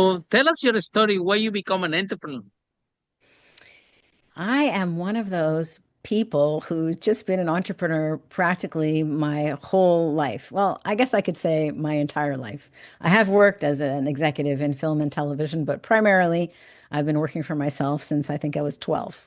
So tell us your story, why you become an entrepreneur. I am one of those people who's just been an entrepreneur practically my whole life. Well, I guess I could say my entire life. I have worked as an executive in film and television, but primarily I've been working for myself since I think I was 12.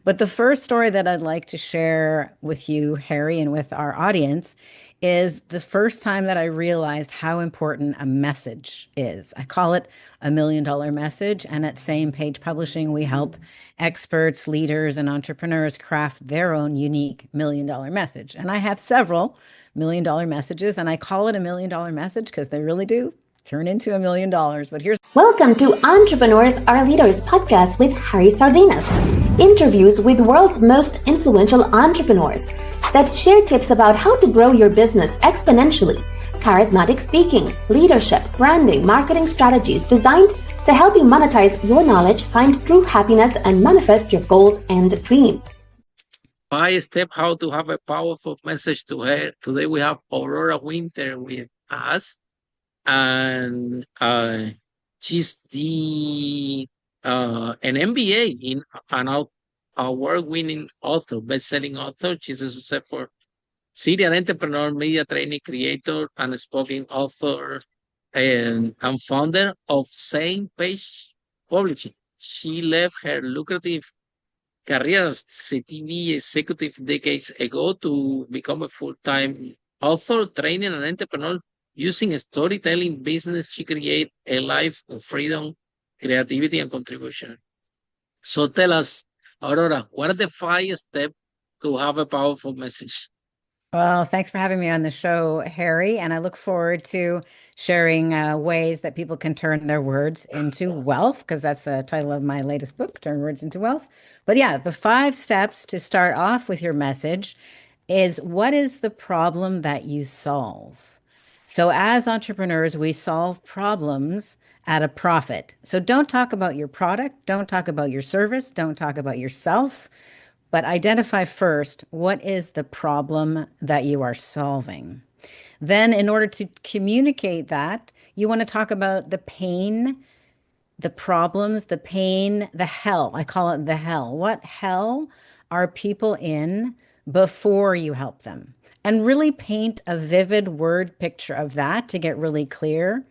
But the first story that I'd like to share with you, Harry, and with our audience is the first time that I realized how important a message is. I call it $1 million message. And at Zane Page Publishing, we help experts, leaders, and entrepreneurs craft their own unique $1 million message. And I have several $1 million messages, and I call it $1 million message because they really do turn into $1 million. But here's Welcome to Entrepreneurs Are Leaders podcast with Harry Sardinas. Interviews with world's most influential entrepreneurs that share tips about how to grow your business exponentially. Charismatic speaking, leadership, branding, marketing strategies designed to help you monetize your knowledge, find true happiness, and manifest your goals and dreams. 5 step how to have a powerful message to her. Today we have Aurora Winter with us, and she's an MBA in an award-winning author, best-selling author. She's a successful serial entrepreneur, media training creator, and spoken author, and founder of Zane Page Publishing. She left her lucrative career as a TV executive decades ago to become a full-time author, training, and entrepreneur. Using storytelling business, she created a life of freedom, creativity, and contribution. So tell us, Aurora, what are the 5 steps to have a powerful message? Well, thanks for having me on the show, Harry. And I look forward to sharing ways that people can turn their words into wealth, because that's the title of my latest book, Turn Words into Wealth. But yeah, the 5 steps to start off with your message is, what is the problem that you solve? So, as entrepreneurs, we solve problems at a profit. So, don't talk about your product, don't talk about your service, don't talk about yourself, but identify first what is the problem that you are solving. Then, in order to communicate that, you want to talk about the pain, the problems, the pain, the hell. I call it the hell. What hell are people in before you help them? And really paint a vivid word picture of that to get really clear.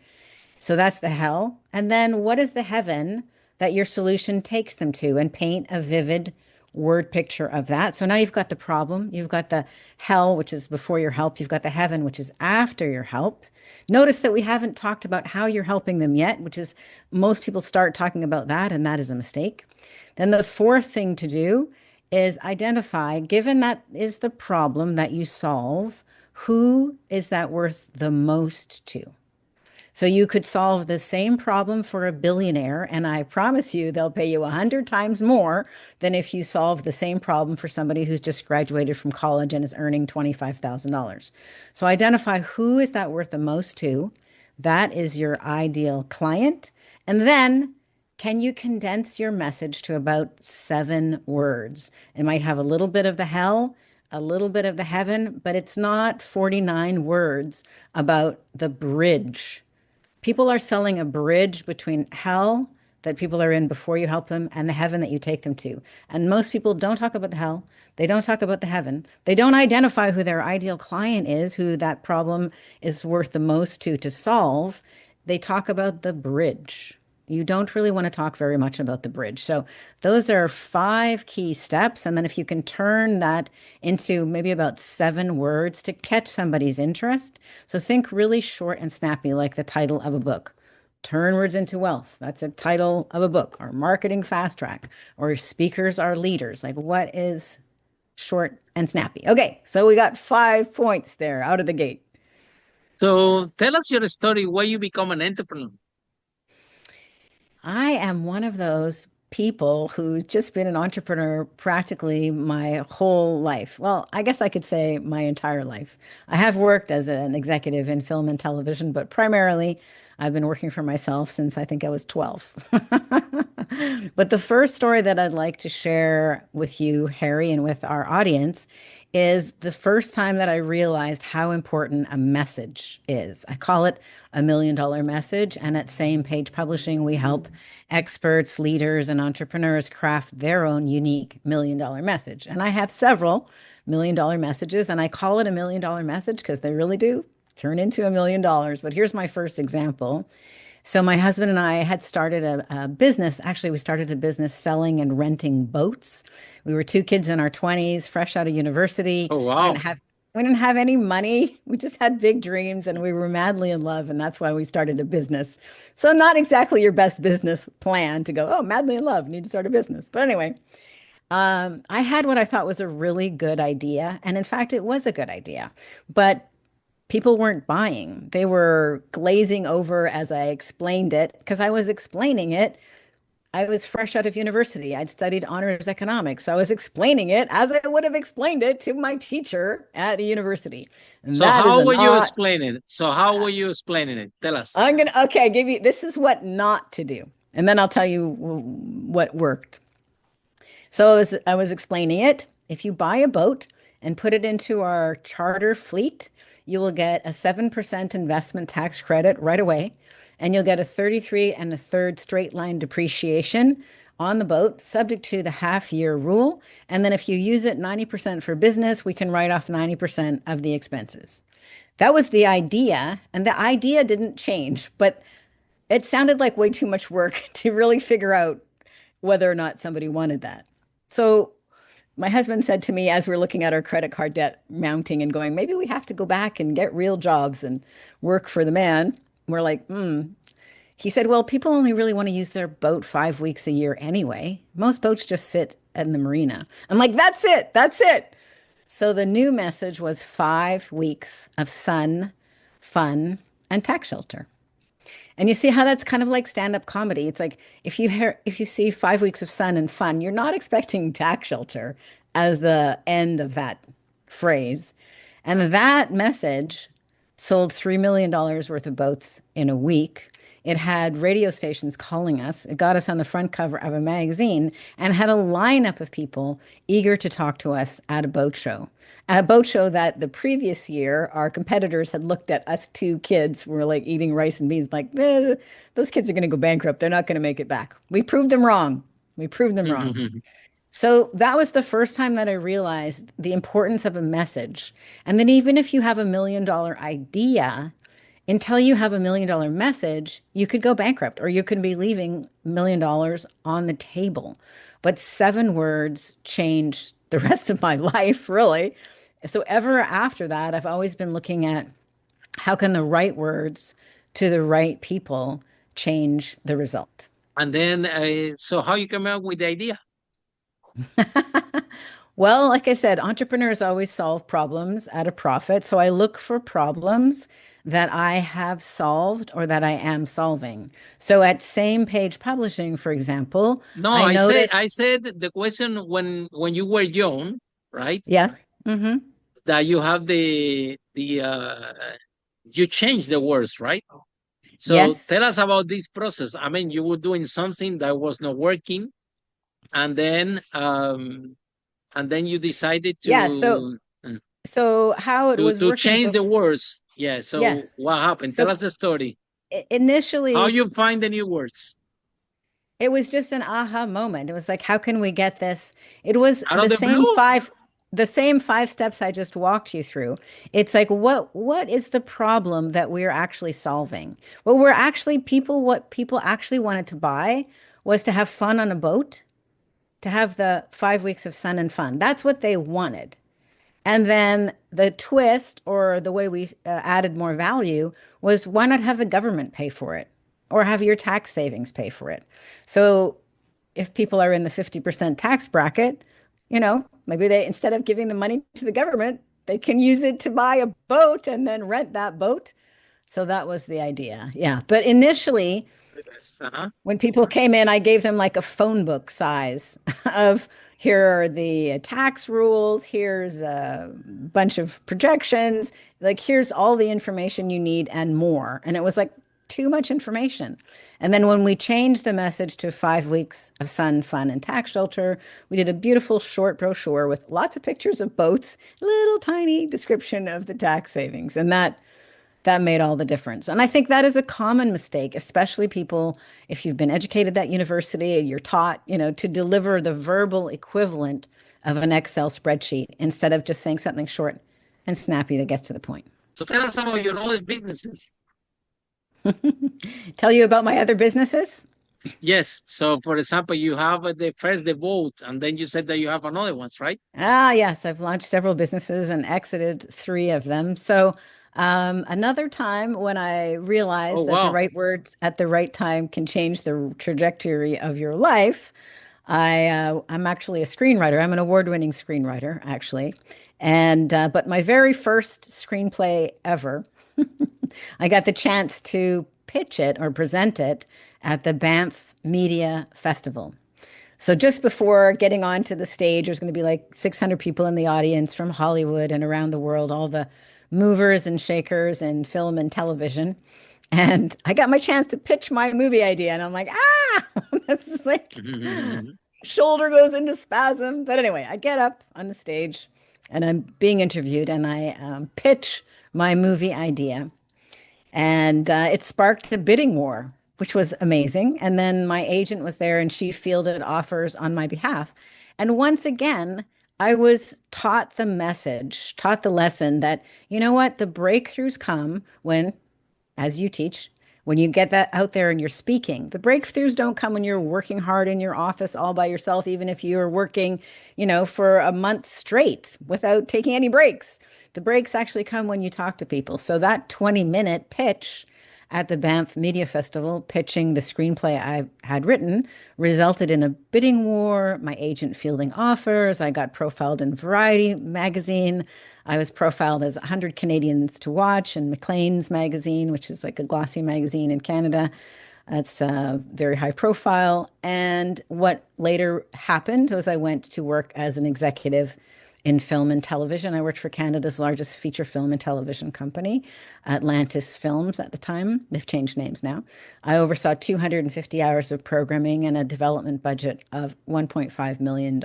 So that's the hell. And then what is the heaven that your solution takes them to? And paint a vivid word picture of that. So now you've got the problem, you've got the hell, which is before your help, you've got the heaven, which is after your help. Notice that we haven't talked about how you're helping them yet, which is most people start talking about that, and that is a mistake. Then the fourth thing to do is identify, given that is the problem that you solve, who is that worth the most to? So you could solve the same problem for a billionaire, and I promise you they'll pay you 100 times more than if you solve the same problem for somebody who's just graduated from college and is earning $25,000. So identify who is that worth the most to. That is your ideal client. And then can you condense your message to about 7 words? It might have a little bit of the hell, a little bit of the heaven, but it's not 49 words about the bridge. People are selling a bridge between hell that people are in before you help them and the heaven that you take them to. And most people don't talk about the hell. They don't talk about the heaven. They don't identify who their ideal client is, who that problem is worth the most to solve. They talk about the bridge. You don't really want to talk very much about the bridge. So those are 5 key steps. And then if you can turn that into maybe about 7 words to catch somebody's interest. So think really short and snappy, like the title of a book. Turn Words into Wealth. That's a title of a book, or Marketing Fast Track, or Speakers Are Leaders. Like, what is short and snappy? Okay, so we got 5 points there out of the gate. So tell us your story, why you become an entrepreneur. I am one of those people who's just been an entrepreneur practically my whole life. Well, I guess I could say my entire life. I have worked as an executive in film and television, but primarily I've been working for myself since I think I was 12. But the first story that I'd like to share with you, Harry, and with our audience is the first time that I realized how important a message is. I call it $1 million message. And at Same Page Publishing, we help experts, leaders, and entrepreneurs craft their own unique $1 million message. And I have several $1 million messages, and I call it $1 million message because they really do turn into $1 million. But here's my first example. So my husband and I had started a business. Actually, we started a business selling and renting boats. We were two kids in our 20s, fresh out of university. Oh, We wow. didn't have any money. We just had big dreams and we were madly in love. And that's why we started a business. So not exactly your best business plan to go, oh, madly in love, need to start a business. But anyway, I had what I thought was a really good idea. And in fact, it was a good idea. But people weren't buying. They were glazing over as I explained it because I was explaining it. I was fresh out of university. I'd studied honors economics. So I was explaining it as I would have explained it to my teacher at a university. And So that is how were you not, explaining it? So how were you explaining it? Tell us. okay, give you, this is what not to do. And then I'll tell you what worked. So I was explaining it. If you buy a boat and put it into our charter fleet, you will get a 7% investment tax credit right away, and you'll get a 33 and a third straight line depreciation on the boat, subject to the half-year rule. And then if you use it 90% for business, we can write off 90% of the expenses. That was the idea, and the idea didn't change, but it sounded like way too much work to really figure out whether or not somebody wanted that. So my husband said to me as we're looking at our credit card debt mounting and going, maybe we have to go back and get real jobs and work for the man. We're like, He said, well, people only really want to use their boat 5 weeks a year anyway. Most boats just sit in the marina. I'm like, that's it. That's it. So the new message was 5 weeks of sun, fun, and tax shelter. And you see how that's kind of like stand-up comedy. It's like if you see 5 weeks of sun and fun, you're not expecting tax shelter as the end of that phrase. And that message sold $3 million worth of boats in a week. It had radio stations calling us. It got us on the front cover of a magazine and had a lineup of people eager to talk to us at a boat show. At a boat show that the previous year, our competitors had looked at us two kids who were like eating rice and beans, like, those kids are going to go bankrupt. They're not going to make it back. We proved them wrong. We proved them wrong. So that was the first time that I realized the importance of a message. And then even if you have $1 million idea, until you have $1 million message, you could go bankrupt or you could be leaving $1 million on the table. But 7 words changed the rest of my life, really. So ever after that, I've always been looking at how can the right words to the right people change the result. And then, so how you come up with the idea? Well, like I said, entrepreneurs always solve problems at a profit. So I look for problems that I have solved or that I am solving. So at Same Page Publishing, for example, No, I said the question when you were young, right? Yes. Mm-hmm. That you have you change the words, right? So Yes. tell us about this process. I mean, you were doing something that was not working, and then you decided to Yeah, so how it was to working change the words. Yeah. So Yes. what happened? So Tell us the story. Initially, How you find the new words it was just an aha moment. It was like, how can we get this? It was out of the the same blue? the same 5 steps I just walked you through. It's like, what is the problem that we're actually solving? What people actually wanted to buy was to have fun on a boat, to have the 5 weeks of sun and fun. That's what they wanted. And then the twist, or the way we added more value, was why not have the government pay for it or have your tax savings pay for it? So if people are in the 50% tax bracket, maybe they, instead of giving the money to the government, they can use it to buy a boat and then rent that boat. So that was the idea. Yeah. But initially, when people came in, I gave them like a phone book size of, here are the tax rules, here's a bunch of projections, like here's all the information you need and more. And it was like, too much information. And then when we changed the message to 5 weeks of sun, fun, and tax shelter, we did a beautiful short brochure with lots of pictures of boats, little tiny description of the tax savings. And that made all the difference. And I think that is a common mistake, especially people, if you've been educated at university, you're taught, to deliver the verbal equivalent of an Excel spreadsheet instead of just saying something short and snappy that gets to the point. So tell us about your other businesses. Tell you about my other businesses? Yes. So, for example, you have the boat, and then you said that you have another ones, right? Yes. I've launched several businesses and exited 3 of them. So another time when I realized that the right words at the right time can change the trajectory of your life, I'm actually a screenwriter. I'm an award-winning screenwriter, actually. And but my very first screenplay ever, I got the chance to pitch it or present it at the Banff Media Festival. So just before getting onto the stage, there's going to be like 600 people in the audience from Hollywood and around the world, all the movers and shakers in film and television. And I got my chance to pitch my movie idea. And I'm like, this is like, shoulder goes into spasm. But anyway, I get up on the stage and I'm being interviewed and I pitch my movie idea. And it sparked a bidding war, which was amazing. And then my agent was there and she fielded offers on my behalf. And once again, I was taught the lesson that, you know what, the breakthroughs come when, as you teach, when you get that out there and you're speaking. The breakthroughs don't come when you're working hard in your office all by yourself, even if you're working, for a month straight without taking any breaks. The breaks actually come when you talk to people. So that 20-minute pitch at the Banff Media Festival, pitching the screenplay I had written, resulted in a bidding war, my agent fielding offers. I got profiled in Variety magazine. I was profiled as 100 Canadians to watch in Maclean's magazine, which is like a glossy magazine in Canada. That's very high profile. And what later happened was I went to work as an executive in film and television. I worked for Canada's largest feature film and television company, Atlantis Films at the time. They've changed names now. I oversaw 250 hours of programming and a development budget of $1.5 million.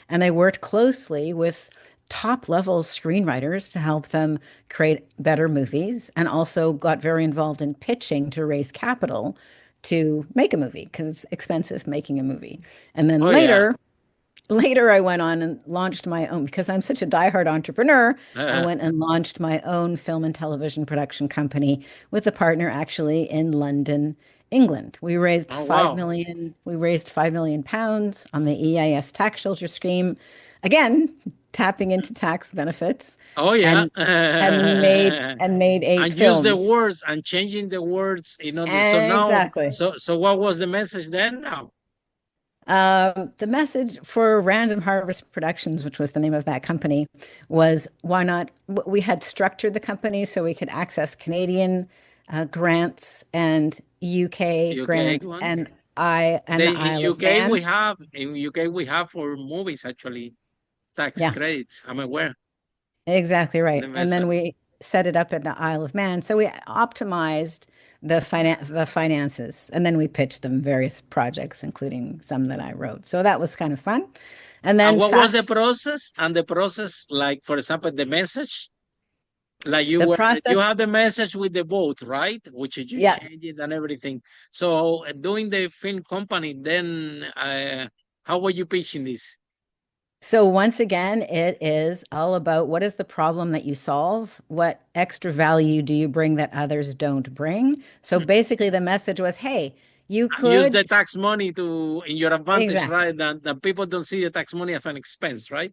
And I worked closely with top-level screenwriters to help them create better movies, and also got very involved in pitching to raise capital to make a movie, because it's expensive making a movie. And then Later, I went on and launched my own, because I'm such a diehard entrepreneur. I went and launched my own film and television production company with a partner actually in London, England. We raised £5 million. We raised £5 million on the EIS tax shelter scheme. Again, tapping into tax benefits. And made 8 and films. use the words and changing the words. So now, exactly. So what was the message then? Now. The message for Random Harvest Productions, which was the name of that company, was why not? We had structured the company so we could access Canadian grants and UK grants, and in UK we have for movies actually tax credits. I'm aware. Exactly right. And then we set it up at the Isle of Man. So we optimized the finances, and then we pitched them various projects, including some that I wrote. So that was kind of fun. And then what was the process? And the process, like, for example, the message, like you have the message with the boat, right? Which you change it and everything. So doing the film company, then how were you pitching this? So once again, it is all about what is the problem that you solve? What extra value do you bring that others don't bring? So basically the message was, hey, you could use the tax money in your advantage, right? That people don't see the tax money as an expense, right?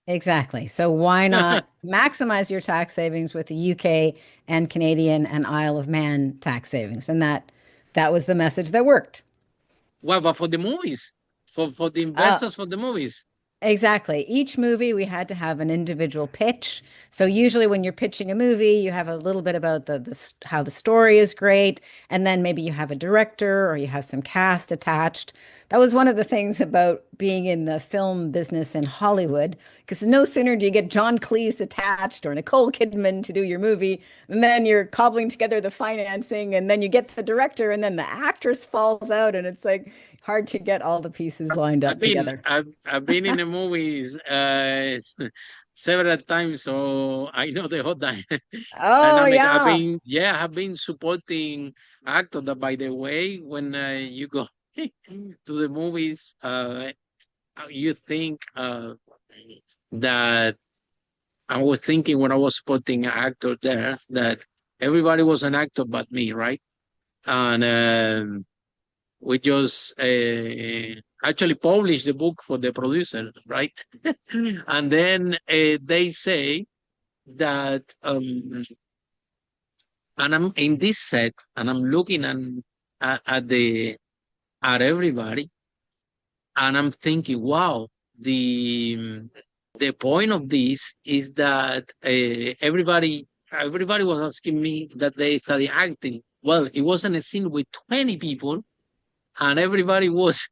Exactly. So why not maximize your tax savings with the UK and Canadian and Isle of Man tax savings? And that was the message that worked. Well, but for the movies, for the investors, for the movies. Exactly. Each movie, we had to have an individual pitch. So usually when you're pitching a movie, you have a little bit about how the story is great, and then maybe you have a director or you have some cast attached. That was one of the things about being in the film business in Hollywood, because no sooner do you get John Cleese attached or Nicole Kidman to do your movie, and then you're cobbling together the financing, and then you get the director, and then the actress falls out, and it's like hard to get all the pieces lined up together. I've been in the movies several times, so I know the whole Oh dynamic. yeah. I've been supporting actors. That, by the way, when you go to the movies, you think that I was thinking when I was supporting an actor there that everybody was an actor but me, right? And we just actually published the book for the producer, right? And then they say that, and I'm in this set, and I'm looking at everybody, and I'm thinking, wow, the point of this is that everybody was asking me that they study acting. Well, it wasn't a scene with 20 people, and everybody was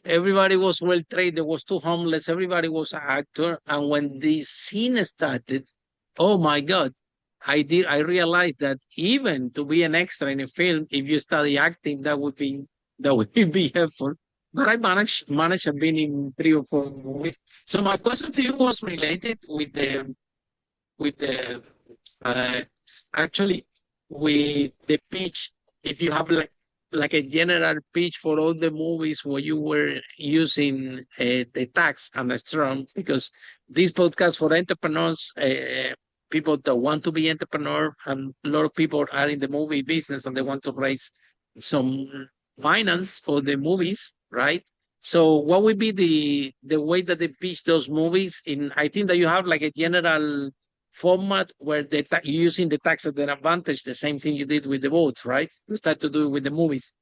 well trained. There was two homeless. Everybody was an actor. And when the scene started, oh my God, I realized that even to be an extra in a film, if you study acting, that would be helpful. But I managed. I've been in 3 or 4 movies. So my question to you was related with the actually with the pitch. If you have like a general pitch for all the movies where you were using the tax and the strong, because this podcast for entrepreneurs, people that want to be entrepreneur, and a lot of people are in the movie business and they want to raise some finance for the movies, right? So what would be the way that they pitch those movies? I think that you have like a general format where you're using the tax as an advantage, the same thing you did with the votes, right? You start to do it with the movies.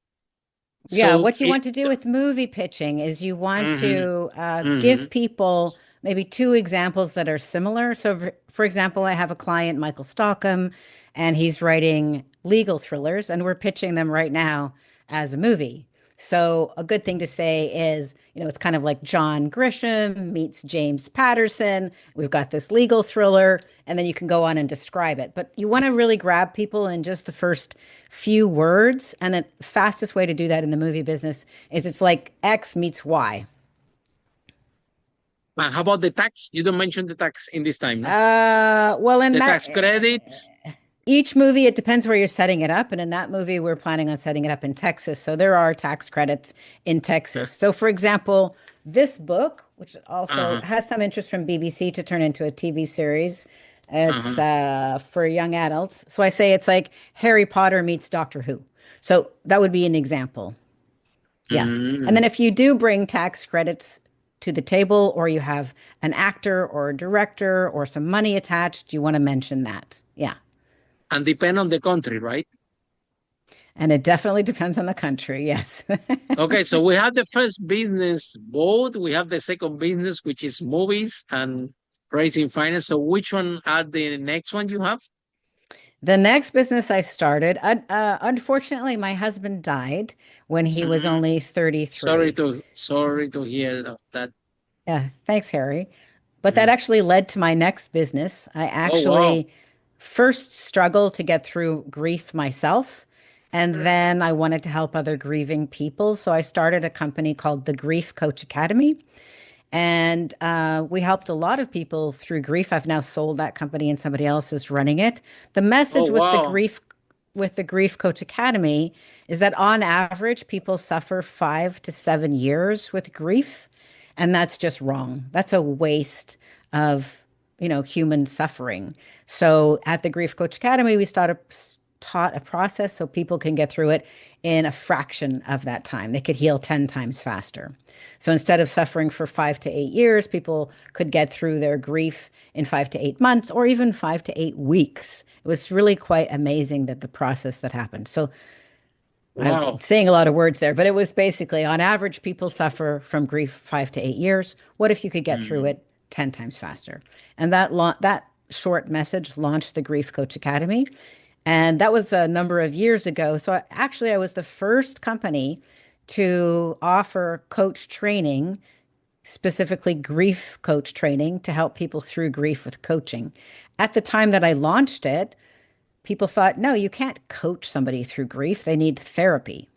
Yeah, So what you want to do with movie pitching is you want to mhm. give people maybe two examples that are similar. So, for example, I have a client, Michael Stockham, and he's writing legal thrillers, and we're pitching them right now as a movie. So, a good thing to say is, it's kind of like John Grisham meets James Patterson. We've got this legal thriller, and then you can go on and describe it. But you want to really grab people in just the first few words. And the fastest way to do that in the movie business is it's like X meets Y. How about the tax? You don't mention the tax in this time, no? Well, in The that tax credits. each movie, it depends where you're setting it up. And in that movie, we're planning on setting it up in Texas. So there are tax credits in Texas. So, for example, this book, which also has some interest from BBC to turn into a TV series, it's for young adults. So I say it's like Harry Potter meets Doctor Who. So that would be an example. Yeah. And then if you do bring tax credits to the table, or you have an actor or a director or some money attached, you want to mention that. Yeah. And depend on the country, right? And it definitely depends on the country. Yes. Okay. So we have the first business boat. We have the second business, which is movies and raising finance. So which one are the next one you have? The next business I started, unfortunately, my husband died when he was only 33. Sorry to hear of that. Yeah, thanks, Harry. But that actually led to my next business. I actually first struggled to get through grief myself, and then I wanted to help other grieving people. So I started a company called the Grief Coach Academy. And we helped a lot of people through grief. I've now sold that company and somebody else is running it. The message with the Grief Coach Academy is that on average, people suffer 5 to 7 years with grief. And that's just wrong. That's a waste of, human suffering. So at the Grief Coach Academy, we taught a process so people can get through it in a fraction of that time. They could heal 10 times faster. So instead of suffering for 5 to 8 years, people could get through their grief in 5 to 8 months or even 5 to 8 weeks. It was really quite amazing that the process that happened. So Wow. I'm saying a lot of words there, but it was basically on average, people suffer from grief 5 to 8 years. What if you could get through it 10 times faster? And that short message launched the Grief Coach Academy. And that was a number of years ago. So I was the first company to offer coach training, specifically grief coach training, to help people through grief with coaching. At the time that I launched it, people thought, no, you can't coach somebody through grief. They need therapy.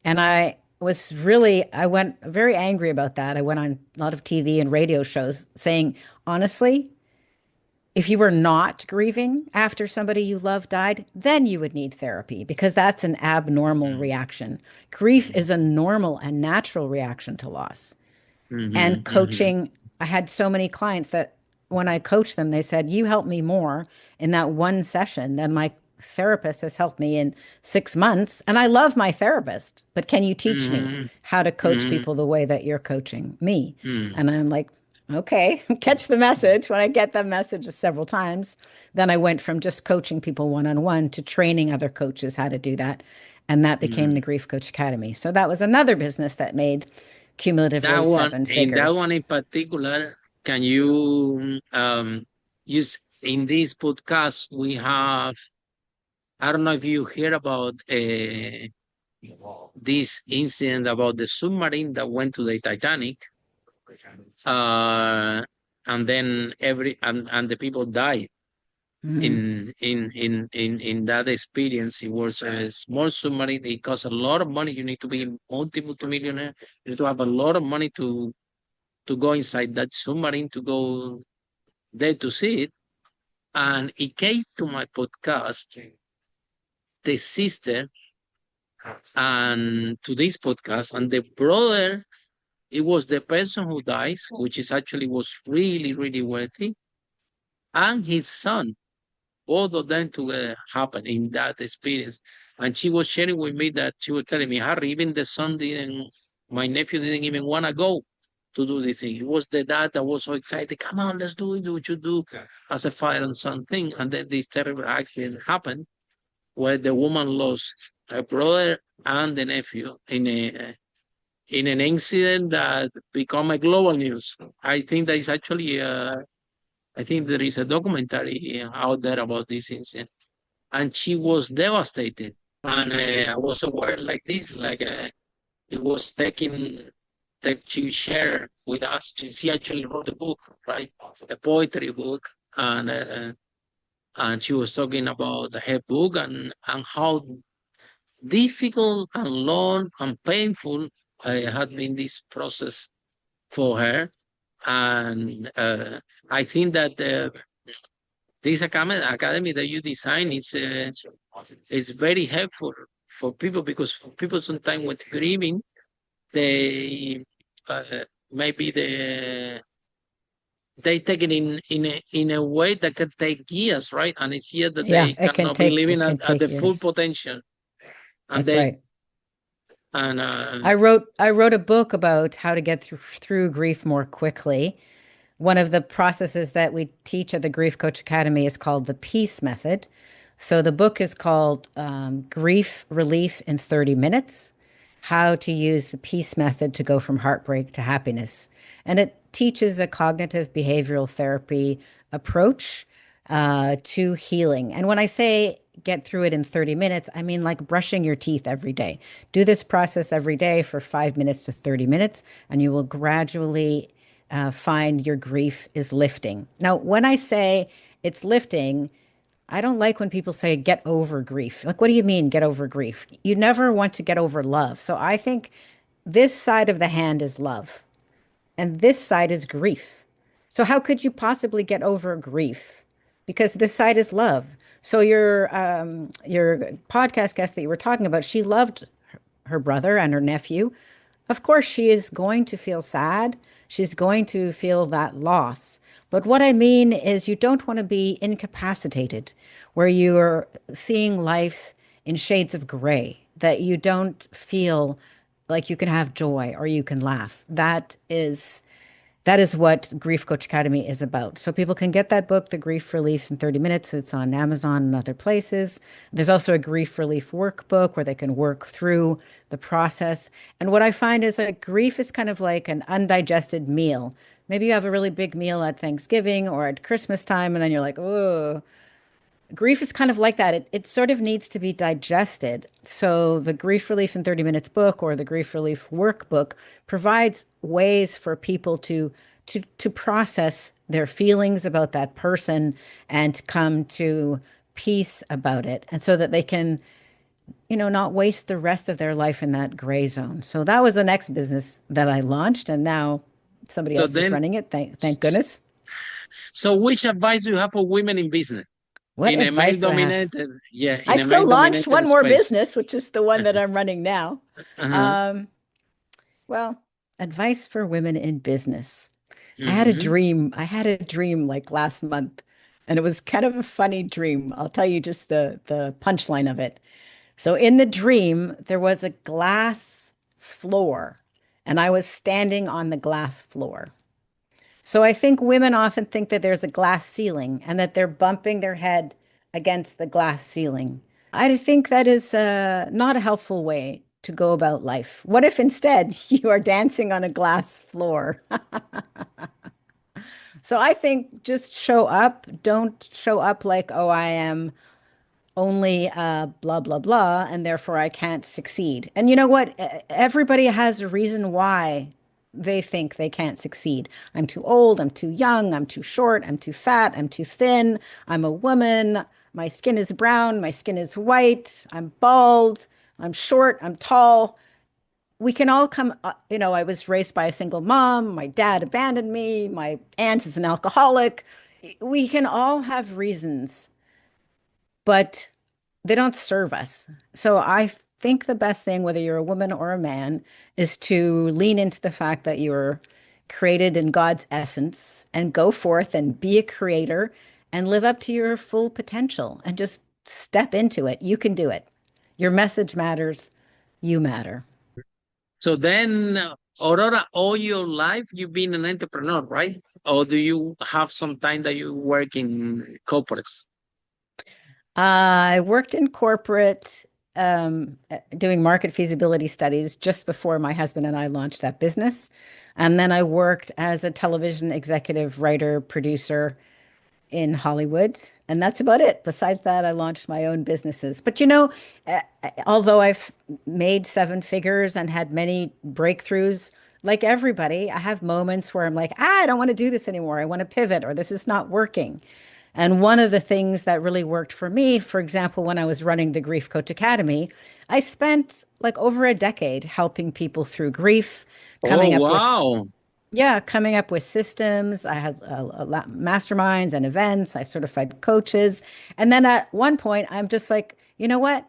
And I went very angry about that. I went on a lot of TV and radio shows saying, honestly, if you were not grieving after somebody you love died, then you would need therapy because that's an abnormal reaction. Grief is a normal and natural reaction to loss. And coaching, I had so many clients that when I coached them, they said, you helped me more in that one session than my therapist has helped me in 6 months. And I love my therapist, but can you teach me how to coach people the way that you're coaching me? And I'm like, okay, catch the message. When I get the message several times, then I went from just coaching people one-on-one to training other coaches how to do that. And that became the Grief Coach Academy. So that was another business that made cumulatively That one, 7 in figures. that one in particular, can you use in this podcast? We have, I don't know if you hear about this incident about the submarine that went to the Titanic, and then and the people died in that experience. It was a small submarine. It cost a lot of money. You need to be multi-millionaire. You need to have a lot of money to go inside that submarine, to go there to see it. And it came to my podcast, the sister, and to this podcast, and the brother, it was the person who dies, which is actually was really, really wealthy, and his son. Both of them together happened in that experience. And she was sharing with me that she was telling me, Harry, even the son my nephew didn't even want to go to do this thing. It was the dad that was so excited. Come on, let's do it. Do what you do as a father and son thing. And then this terrible accident happened where the woman lost her brother and the nephew in an incident that became a global news. I think that is actually I think there is a documentary out there about this incident, and she was devastated. And I was aware like this, like it was taking that she shared with us. She actually wrote a book, right, a poetry book, and she was talking about her book and how difficult and long and painful had been this process for her. And I think that this academy that you design is very helpful for people, because for people sometimes with grieving, they maybe they take it in a way that can take years, right? And it's here that they cannot be living at the full potential. And That's right. And I wrote a book about how to get through grief more quickly. One of the processes that we teach at the Grief Coach Academy is called the Peace Method. So the book is called Grief Relief in 30 Minutes, How to Use the Peace Method to Go from Heartbreak to Happiness. And it teaches a cognitive behavioral therapy approach to healing. And when I say get through it in 30 minutes, I mean like brushing your teeth every day. Do this process every day for 5 minutes to 30 minutes, and you will gradually find your grief is lifting. Now, when I say it's lifting, I don't like when people say get over grief. Like, what do you mean get over grief? You never want to get over love. So I think this side of the hand is love, and this side is grief. So how could you possibly get over grief? Because this side is love. So your podcast guest that you were talking about, she loved her brother and her nephew. Of course, she is going to feel sad. She's going to feel that loss. But what I mean is you don't want to be incapacitated, where you're seeing life in shades of gray, that you don't feel like you can have joy or you can laugh. That's that is what Grief Coach Academy is about. So people can get that book, The Grief Relief in 30 Minutes. It's on Amazon and other places. There's also a grief relief workbook where they can work through the process. And what I find is that grief is kind of like an undigested meal. Maybe you have a really big meal at Thanksgiving or at Christmas time, and then you're like, oh, grief is kind of like that. It sort of needs to be digested. So the Grief Relief in 30 Minutes book or the Grief Relief workbook provides ways for people to process their feelings about that person and come to peace about it. And so that they can, not waste the rest of their life in that gray zone. So that was the next business that I launched, and now somebody else is running it. Thank goodness. So which advice do you have for women in business? What in a advice do I have? male-dominated, yeah. I still launched one more business, which is the one that I'm running now. Well, advice for women in business. I had a dream. I had a dream like last month, and it was kind of a funny dream. I'll tell you just the punchline of it. So in the dream, there was a glass floor, and I was standing on the glass floor. So I think women often think that there's a glass ceiling and that they're bumping their head against the glass ceiling. I think that is not a helpful way to go about life. What if instead you are dancing on a glass floor? So I think just show up. Don't show up like, oh, I am only blah, blah, blah, and therefore I can't succeed. And you know what? Everybody has a reason why they think they can't succeed. I'm too old, I'm too young, I'm too short, I'm too fat, I'm too thin, I'm a woman, my skin is brown, my skin is white, I'm bald, I'm short, I'm tall. We can all come, I was raised by a single mom, my dad abandoned me, my aunt is an alcoholic. We can all have reasons, but they don't serve us. So I think the best thing, whether you're a woman or a man, is to lean into the fact that you're created in God's essence and go forth and be a creator and live up to your full potential and just step into it. You can do it. Your message matters. You matter. So then, Aurora, all your life you've been an entrepreneur, right? Or do you have some time that you work in corporates? I worked in corporate doing market feasibility studies just before my husband and I launched that business. And then I worked as a television executive, writer, producer in Hollywood. And that's about it. Besides that, I launched my own businesses. But although I've made 7 figures and had many breakthroughs, like everybody, I have moments where I'm like, I don't want to do this anymore. I want to pivot, or this is not working. And one of the things that really worked for me, for example, when I was running the Grief Coach Academy, I spent like over a decade helping people through grief, coming up with systems. I had masterminds and events. I certified coaches. And then at one point, I'm just like, you know what?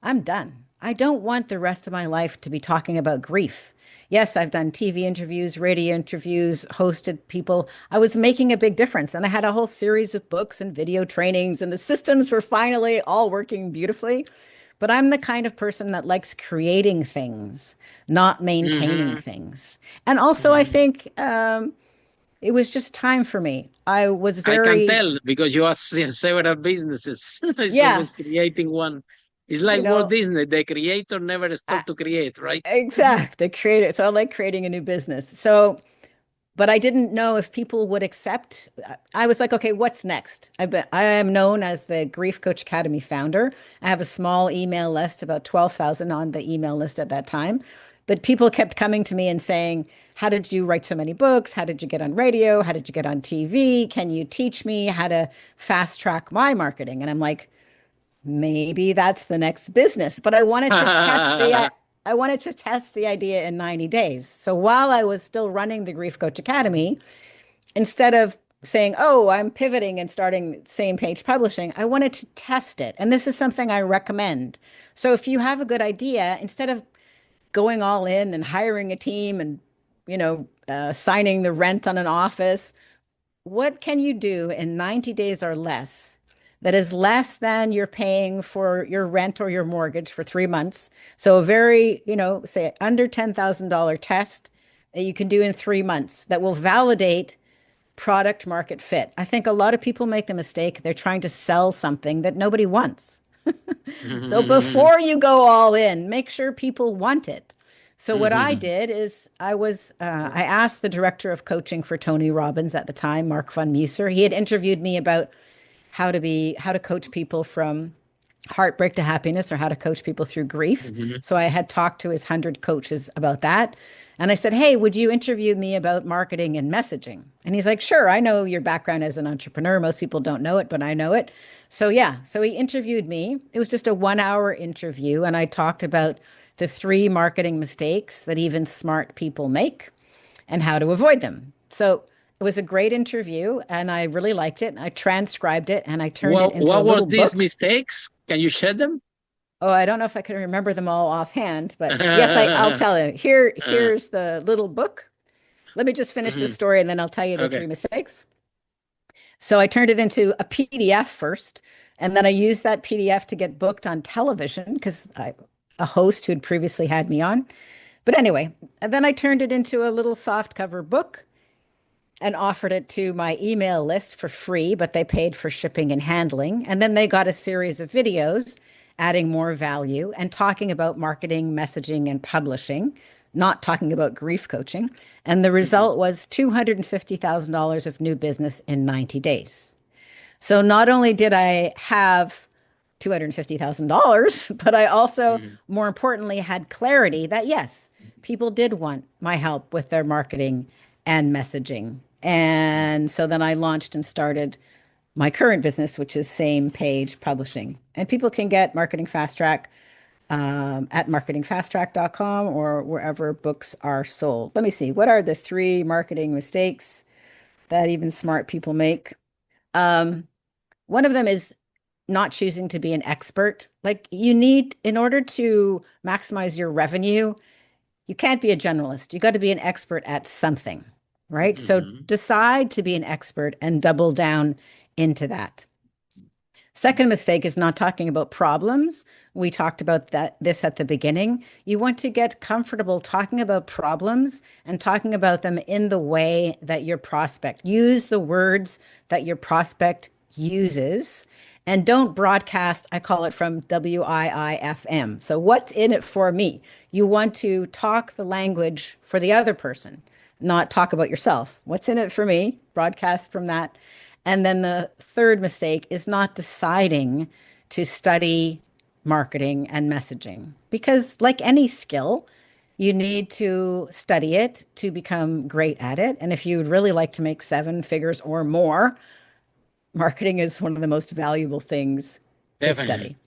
I'm done. I don't want the rest of my life to be talking about grief. Yes, I've done TV interviews, radio interviews, hosted people. I was making a big difference. And I had a whole series of books and video trainings, and the systems were finally all working beautifully. But I'm the kind of person that likes creating things, not maintaining things. And also, I think it was just time for me. I can tell because you have several businesses. Yeah. So was creating one. It's like Walt Disney, the creator never stopped to create, right? Exactly, the creator. So I like creating a new business. So, but I didn't know if people would accept. I was like, okay, what's next? I am known as the Grief Coach Academy founder. I have a small email list, about 12,000 on the email list at that time. But people kept coming to me and saying, how did you write so many books? How did you get on radio? How did you get on TV? Can you teach me how to fast track my marketing? And I'm like, maybe that's the next business. But I wanted to test the idea in 90 days. So while I was still running the Grief Coach Academy, instead of saying, oh, I'm pivoting and starting Zane Page Publishing, I wanted to test it. And this is something I recommend. So if you have a good idea, instead of going all in and hiring a team and, signing the rent on an office, what can you do in 90 days or less that is less than you're paying for your rent or your mortgage for 3 months? So a very, say under $10,000 test that you can do in 3 months that will validate product market fit. I think a lot of people make the mistake. They're trying to sell something that nobody wants. So before you go all in, make sure people want it. So what I did is I asked the director of coaching for Tony Robbins at the time, Mark von Musser. He had interviewed me about how to coach people from heartbreak to happiness, or how to coach people through grief. So I had talked to his 100 coaches about that. And I said, hey, would you interview me about marketing and messaging? And he's like, sure, I know your background as an entrepreneur. Most people don't know it, but I know it. So yeah, so he interviewed me. It was just a 1-hour interview. And I talked about the 3 marketing mistakes that even smart people make and how to avoid them. So it was a great interview and I really liked it. I transcribed it and I turned it into a little book. What were these mistakes? Can you share them? Oh, I don't know if I can remember them all offhand, but yes, I'll tell you. Here's the little book. Let me just finish the story and then I'll tell you the 3 mistakes. So I turned it into a PDF first, and then I used that PDF to get booked on television because a host who had previously had me on. But anyway, and then I turned it into a little soft cover book and offered it to my email list for free, but they paid for shipping and handling. And then they got a series of videos adding more value and talking about marketing, messaging, and publishing, not talking about grief coaching. And the result was $250,000 of new business in 90 days. So not only did I have $250,000, but I also, more importantly, had clarity that yes, people did want my help with their marketing and messaging. And so then I launched and started my current business, which is Zane Page Publishing. And people can get Marketing Fast Track at marketingfasttrack.com or wherever books are sold. Let me see. What are the 3 marketing mistakes that even smart people make? One of them is not choosing to be an expert. Like in order to maximize your revenue, you can't be a generalist. You got to be an expert at something, right? So decide to be an expert and double down into that. Second mistake is not talking about problems. We talked about this at the beginning. You want to get comfortable talking about problems and talking about them in the way that your prospect. Use the words that your prospect uses and don't broadcast, I call it from WIIFM. So what's in it for me? You want to talk the language for the other person, not talk about yourself. What's in it for me? Broadcast from that. And then the third mistake is not deciding to study marketing and messaging, because like any skill, you need to study it to become great at it. And if you would really like to make 7 figures or more, marketing is one of the most valuable things to study.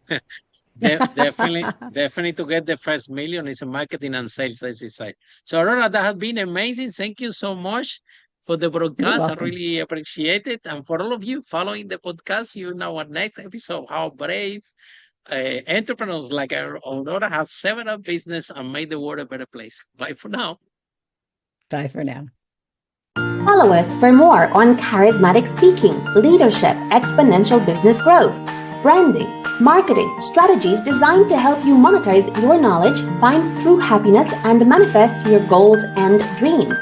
Definitely to get the first million is a marketing and sales side. So Aurora, that has been amazing. Thank you so much for the broadcast. I really appreciate it. And for all of you following the podcast, you know our next episode, how brave entrepreneurs like Aurora have set up business and made the world a better place. Bye for now. Bye for now. Follow us for more on charismatic speaking, leadership, exponential business growth, branding, marketing, strategies designed to help you monetize your knowledge, find true happiness, and manifest your goals and dreams.